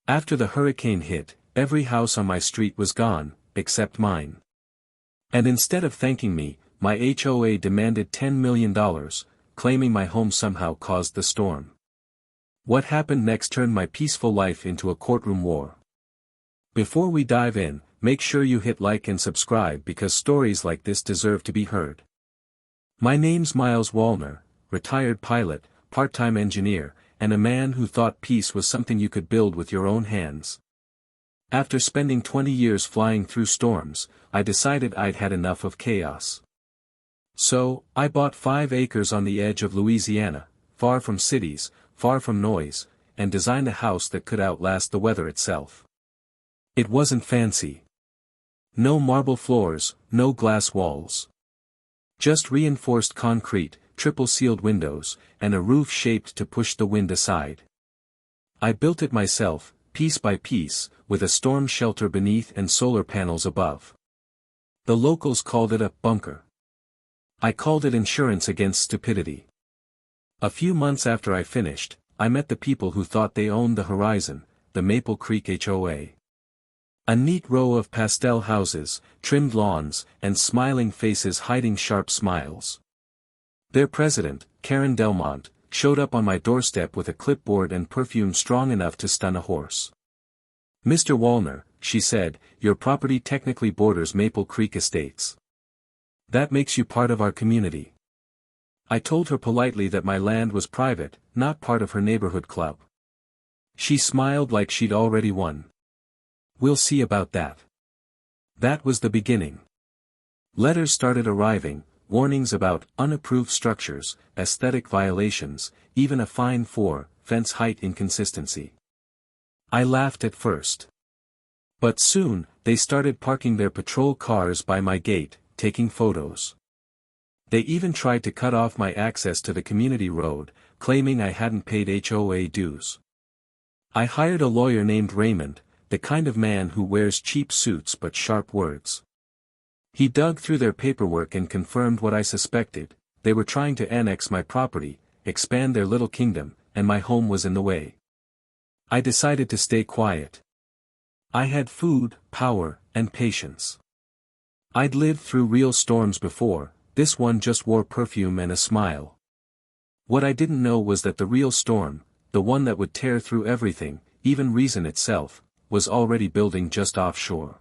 After the hurricane hit, every house on my street was gone, except mine. And instead of thanking me, my HOA demanded $10 million, claiming my home somehow caused the storm. What happened next turned my peaceful life into a courtroom war. Before we dive in, make sure you hit like and subscribe because stories like this deserve to be heard. My name's Miles Wallner, retired pilot, part-time engineer, and a man who thought peace was something you could build with your own hands. After spending 20 years flying through storms, I decided I'd had enough of chaos. So, I bought 5 acres on the edge of Louisiana, far from cities, far from noise, and designed a house that could outlast the weather itself. It wasn't fancy. No marble floors, no glass walls. Just reinforced concrete, triple-sealed windows, and a roof shaped to push the wind aside. I built it myself, piece by piece, with a storm shelter beneath and solar panels above. The locals called it a bunker. I called it insurance against stupidity. A few months after I finished, I met the people who thought they owned the horizon, the Maple Creek HOA. A neat row of pastel houses, trimmed lawns, and smiling faces hiding sharp smiles. Their president, Karen Delmont, showed up on my doorstep with a clipboard and perfume strong enough to stun a horse. "Mr. Wallner," she said, "your property technically borders Maple Creek Estates. That makes you part of our community." I told her politely that my land was private, not part of her neighborhood club. She smiled like she'd already won. "We'll see about that." That was the beginning. Letters started arriving, warnings about unapproved structures, aesthetic violations, even a fine for fence height inconsistency. I laughed at first. But soon, they started parking their patrol cars by my gate, taking photos. They even tried to cut off my access to the community road, claiming I hadn't paid HOA dues. I hired a lawyer named Raymond, the kind of man who wears cheap suits but sharp words. He dug through their paperwork and confirmed what I suspected: they were trying to annex my property, expand their little kingdom, and my home was in the way. I decided to stay quiet. I had food, power, and patience. I'd lived through real storms before, this one just wore perfume and a smile. What I didn't know was that the real storm, the one that would tear through everything, even reason itself, was already building just offshore.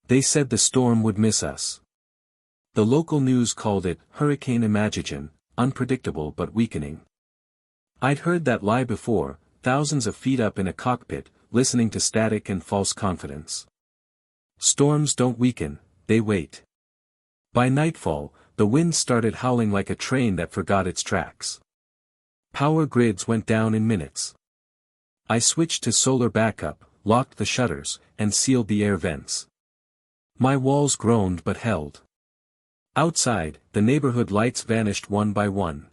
They said the storm would miss us. The local news called it Hurricane Imagigen, unpredictable but weakening. I'd heard that lie before, thousands of feet up in a cockpit, listening to static and false confidence. Storms don't weaken, they wait. By nightfall, the wind started howling like a train that forgot its tracks. Power grids went down in minutes. I switched to solar backup, locked the shutters, and sealed the air vents. My walls groaned but held. Outside, the neighborhood lights vanished one by one.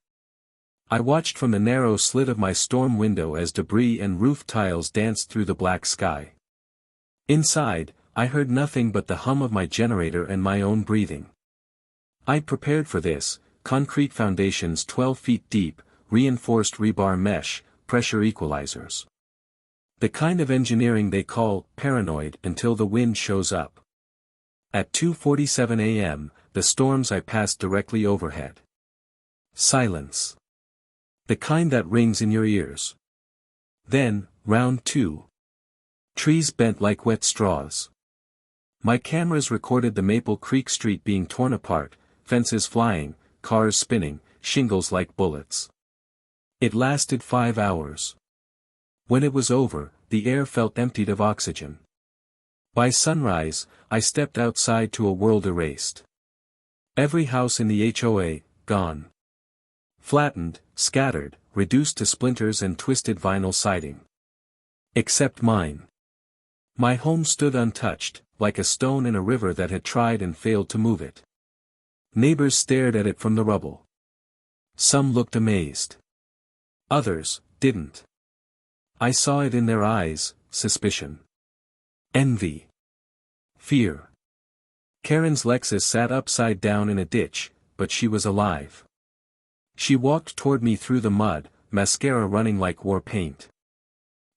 I watched from the narrow slit of my storm window as debris and roof tiles danced through the black sky. Inside, I heard nothing but the hum of my generator and my own breathing. I'd prepared for this: concrete foundations 12 feet deep, reinforced rebar mesh, pressure equalizers. The kind of engineering they call paranoid until the wind shows up. At 2:47 a.m., the storms I passed directly overhead. Silence. The kind that rings in your ears. Then, round 2. Trees bent like wet straws. My cameras recorded the Maple Creek Street being torn apart, fences flying, cars spinning, shingles like bullets. It lasted 5 hours. When it was over, the air felt emptied of oxygen. By sunrise, I stepped outside to a world erased. Every house in the HOA, gone. Flattened, scattered, reduced to splinters and twisted vinyl siding. Except mine. My home stood untouched, like a stone in a river that had tried and failed to move it. Neighbors stared at it from the rubble. Some looked amazed. Others didn't. I saw it in their eyes: suspicion, envy, fear. Karen's Lexus sat upside down in a ditch, but she was alive. She walked toward me through the mud, mascara running like war paint.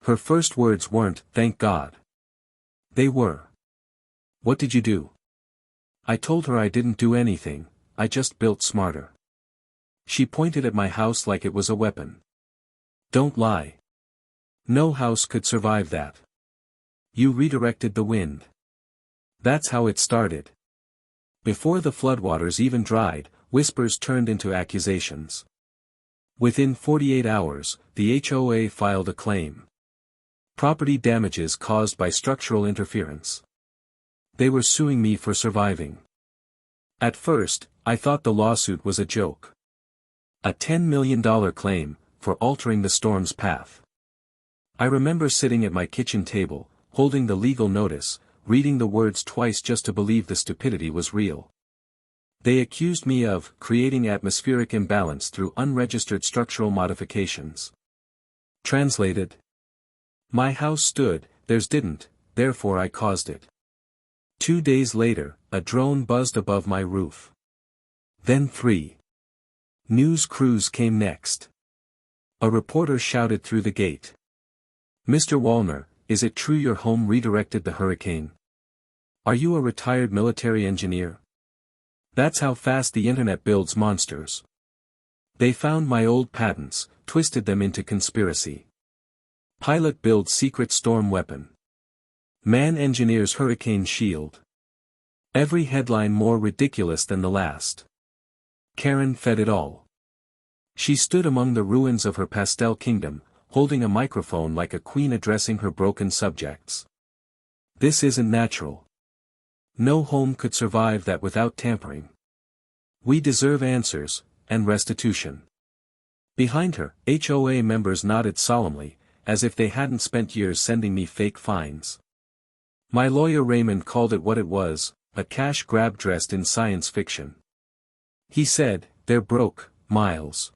Her first words weren't, "Thank God." They were, "What did you do?" I told her I didn't do anything, I just built smarter. She pointed at my house like it was a weapon. "Don't lie. No house could survive that. You redirected the wind." That's how it started. Before the floodwaters even dried, whispers turned into accusations. Within 48 hours, the HOA filed a claim. Property damages caused by structural interference. They were suing me for surviving. At first, I thought the lawsuit was a joke. A $10 million claim, for altering the storm's path. I remember sitting at my kitchen table, holding the legal notice, reading the words twice just to believe the stupidity was real. They accused me of creating atmospheric imbalance through unregistered structural modifications. Translated: my house stood, theirs didn't, therefore I caused it. 2 days later, a drone buzzed above my roof. Then 3 news crews came next. A reporter shouted through the gate. "Mr. Wallner, is it true your home redirected the hurricane? Are you a retired military engineer?" That's how fast the internet builds monsters. They found my old patents, twisted them into conspiracy. Pilot builds secret storm weapon. Man engineers hurricane shield. Every headline more ridiculous than the last. Karen fed it all. She stood among the ruins of her pastel kingdom, holding a microphone like a queen addressing her broken subjects. This isn't natural. No home could survive that without tampering. We deserve answers, and restitution. Behind her, HOA members nodded solemnly, as if they hadn't spent years sending me fake fines. My lawyer Raymond called it what it was, a cash grab dressed in science fiction. He said, "They're broke, Miles.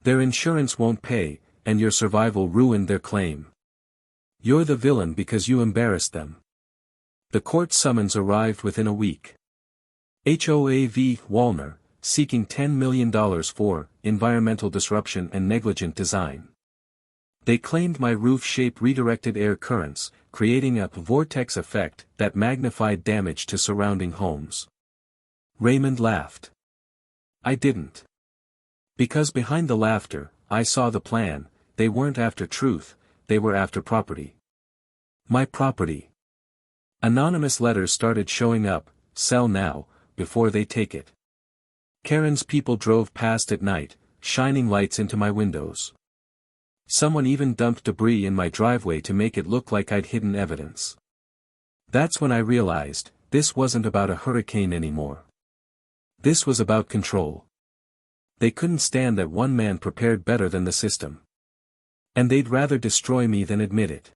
Their insurance won't pay, and your survival ruined their claim. You're the villain because you embarrassed them." The court summons arrived within a week. HOA v. Wallner, seeking $10 million for environmental disruption and negligent design. They claimed my roof shape redirected air currents, creating a vortex effect that magnified damage to surrounding homes. Raymond laughed. I didn't. Because behind the laughter, I saw the plan. They weren't after truth, they were after property. My property. Anonymous letters started showing up, "Sell now, before they take it." Karen's people drove past at night, shining lights into my windows. Someone even dumped debris in my driveway to make it look like I'd hidden evidence. That's when I realized, this wasn't about a hurricane anymore. This was about control. They couldn't stand that one man prepared better than the system. And they'd rather destroy me than admit it.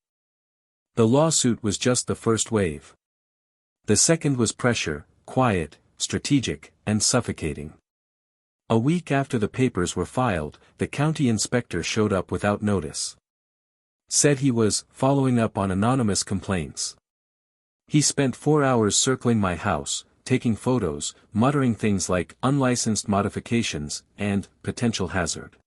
The lawsuit was just the first wave. The second was pressure, quiet, strategic, and suffocating. A week after the papers were filed, the county inspector showed up without notice. Said he was following up on anonymous complaints. He spent 4 hours circling my house, taking photos, muttering things like unlicensed modifications and potential hazard.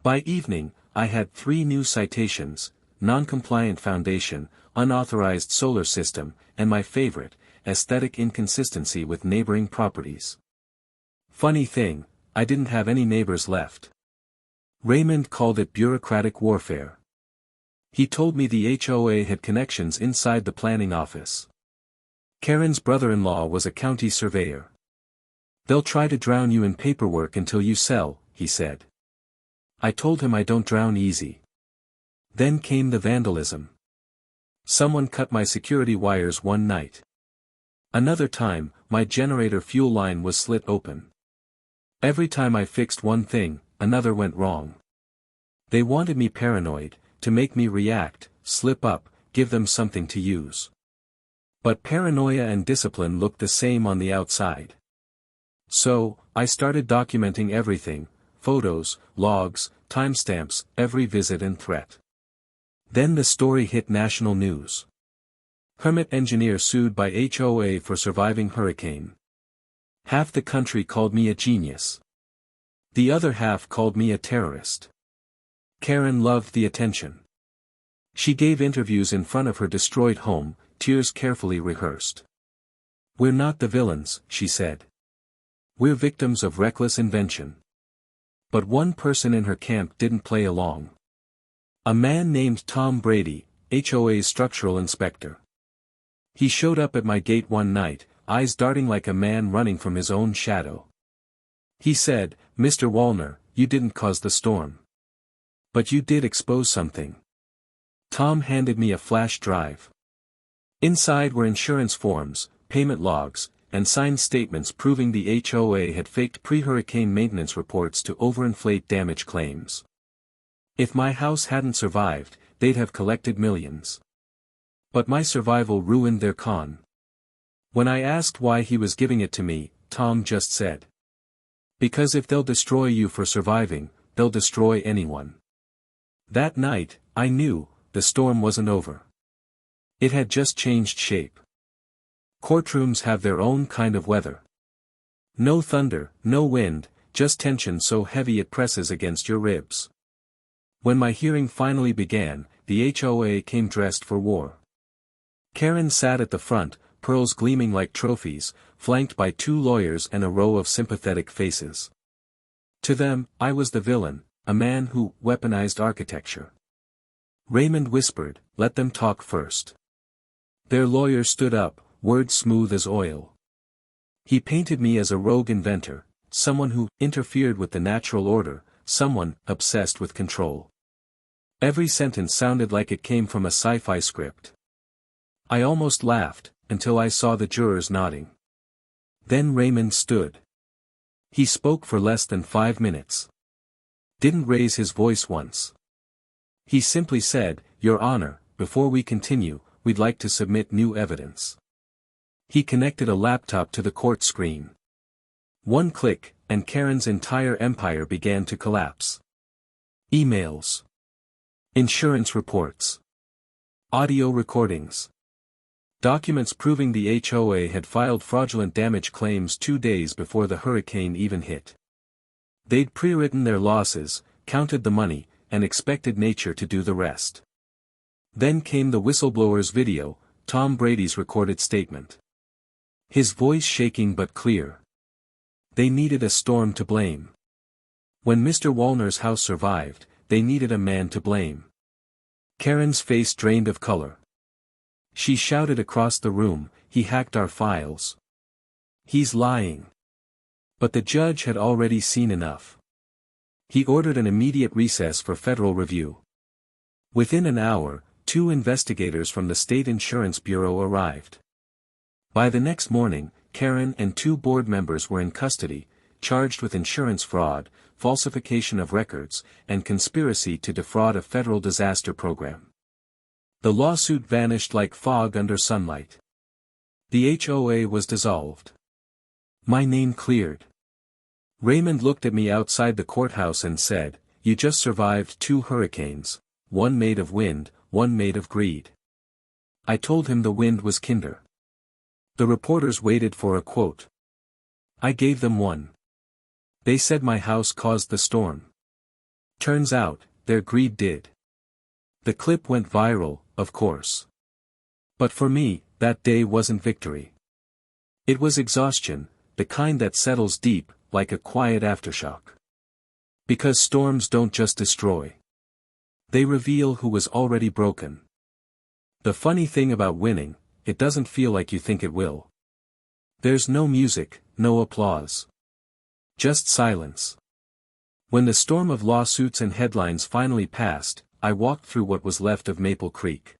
By evening, I had 3 new citations: non-compliant foundation, unauthorized solar system, and my favorite, aesthetic inconsistency with neighboring properties. Funny thing, I didn't have any neighbors left. Raymond called it bureaucratic warfare. He told me the HOA had connections inside the planning office. Karen's brother-in-law was a county surveyor. "They'll try to drown you in paperwork until you sell," he said. I told him I don't drown easy. Then came the vandalism. Someone cut my security wires one night. Another time, my generator fuel line was slit open. Every time I fixed one thing, another went wrong. They wanted me paranoid, to make me react, slip up, give them something to use. But paranoia and discipline looked the same on the outside. So, I started documenting everything: photos, logs, timestamps, every visit and threat. Then the story hit national news. Hermit engineer sued by HOA for surviving hurricane. Half the country called me a genius. The other half called me a terrorist. Karen loved the attention. She gave interviews in front of her destroyed home, tears carefully rehearsed. "We're not the villains," she said. "We're victims of reckless invention." But one person in her camp didn't play along. A man named Tom Brady, HOA's structural inspector. He showed up at my gate one night, eyes darting like a man running from his own shadow. He said, "Mr. Wallner, you didn't cause the storm. But you did expose something." Tom handed me a flash drive. Inside were insurance forms, payment logs, and signed statements proving the HOA had faked pre-hurricane maintenance reports to overinflate damage claims. If my house hadn't survived, they'd have collected millions. But my survival ruined their con. When I asked why he was giving it to me, Tom just said, "Because if they'll destroy you for surviving, they'll destroy anyone." That night, I knew, the storm wasn't over. It had just changed shape. Courtrooms have their own kind of weather. No thunder, no wind, just tension so heavy it presses against your ribs. When my hearing finally began, the HOA came dressed for war. Karen sat at the front, pearls gleaming like trophies, flanked by 2 lawyers and a row of sympathetic faces. To them, I was the villain, a man who weaponized architecture. Raymond whispered, "Let them talk first." Their lawyer stood up, words smooth as oil. He painted me as a rogue inventor, someone who interfered with the natural order, someone obsessed with control. Every sentence sounded like it came from a sci-fi script. I almost laughed, until I saw the jurors nodding. Then Raymond stood. He spoke for less than 5 minutes. Didn't raise his voice once. He simply said, "Your Honor, before we continue, we'd like to submit new evidence." He connected a laptop to the court screen. One click, and Karen's entire empire began to collapse. Emails. Insurance reports. Audio recordings. Documents proving the HOA had filed fraudulent damage claims 2 days before the hurricane even hit. They'd pre-written their losses, counted the money, and expected nature to do the rest. Then came the whistleblower's video, Tom Brady's recorded statement. His voice shaking but clear. They needed a storm to blame. When Mr. Wallner's house survived, they needed a man to blame. Karen's face drained of color. She shouted across the room, "He hacked our files. He's lying." But the judge had already seen enough. He ordered an immediate recess for federal review. Within an hour, 2 investigators from the State Insurance Bureau arrived. By the next morning, Karen and 2 board members were in custody, charged with insurance fraud, falsification of records, and conspiracy to defraud a federal disaster program. The lawsuit vanished like fog under sunlight. The HOA was dissolved. My name cleared. Raymond looked at me outside the courthouse and said, "You just survived 2 hurricanes, one made of wind, one made of greed." I told him the wind was kinder. The reporters waited for a quote. I gave them one. They said my house caused the storm. Turns out, their greed did. The clip went viral, of course. But for me, that day wasn't victory. It was exhaustion, the kind that settles deep, like a quiet aftershock. Because storms don't just destroy. They reveal who was already broken. The funny thing about winning, it doesn't feel like you think it will. There's no music, no applause. Just silence. When the storm of lawsuits and headlines finally passed, I walked through what was left of Maple Creek.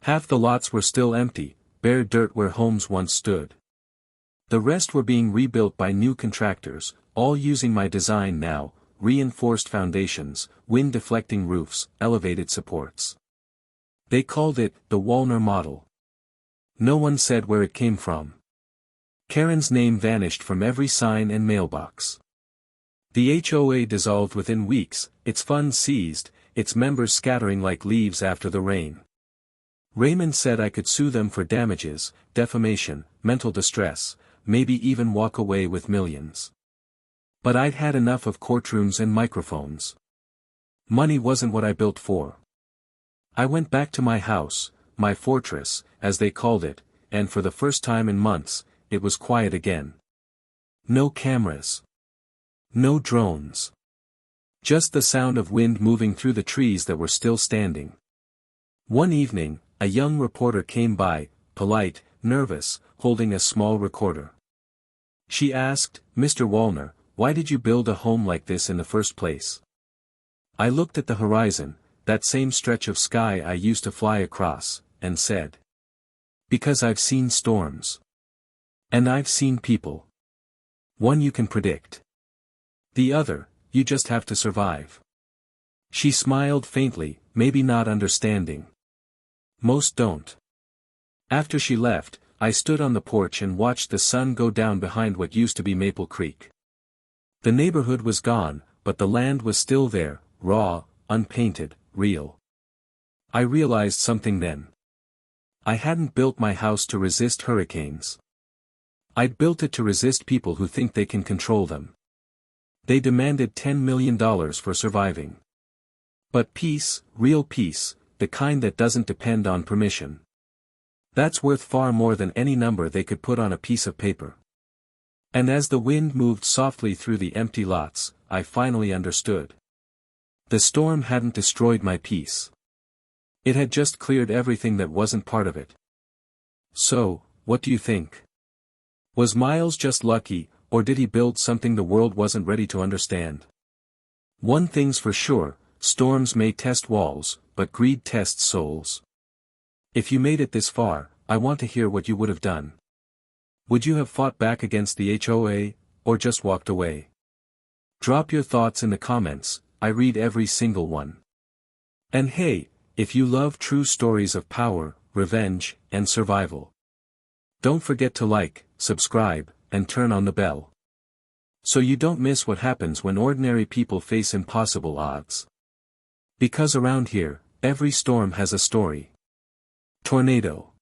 Half the lots were still empty, bare dirt where homes once stood. The rest were being rebuilt by new contractors, all using my design now, reinforced foundations, wind-deflecting roofs, elevated supports. They called it the Wallner model. No one said where it came from. Karen's name vanished from every sign and mailbox. The HOA dissolved within weeks, its funds seized, its members scattering like leaves after the rain. Raymond said I could sue them for damages, defamation, mental distress, maybe even walk away with millions. But I'd had enough of courtrooms and microphones. Money wasn't what I built for. I went back to my house, my fortress, as they called it, and for the first time in months, it was quiet again. No cameras. No drones. Just the sound of wind moving through the trees that were still standing. One evening, a young reporter came by, polite, nervous, holding a small recorder. She asked, "Mr. Wallner, why did you build a home like this in the first place?" I looked at the horizon, that same stretch of sky I used to fly across, and said, "Because I've seen storms. And I've seen people. One you can predict. The other, you just have to survive." She smiled faintly, maybe not understanding. Most don't. After she left, I stood on the porch and watched the sun go down behind what used to be Maple Creek. The neighborhood was gone, but the land was still there, raw, unpainted, real. I realized something then. I hadn't built my house to resist hurricanes. I'd built it to resist people who think they can control them. They demanded $10 million for surviving. But peace, real peace, the kind that doesn't depend on permission. That's worth far more than any number they could put on a piece of paper. And as the wind moved softly through the empty lots, I finally understood. The storm hadn't destroyed my peace. It had just cleared everything that wasn't part of it. So, what do you think? Was Miles just lucky, or did he build something the world wasn't ready to understand? One thing's for sure, storms may test walls, but greed tests souls. If you made it this far, I want to hear what you would have done. Would you have fought back against the HOA, or just walked away? Drop your thoughts in the comments, I read every single one. And hey, if you love true stories of power, revenge, and survival, don't forget to like, subscribe, and turn on the bell, so you don't miss what happens when ordinary people face impossible odds. Because around here, every storm has a story. Tornado.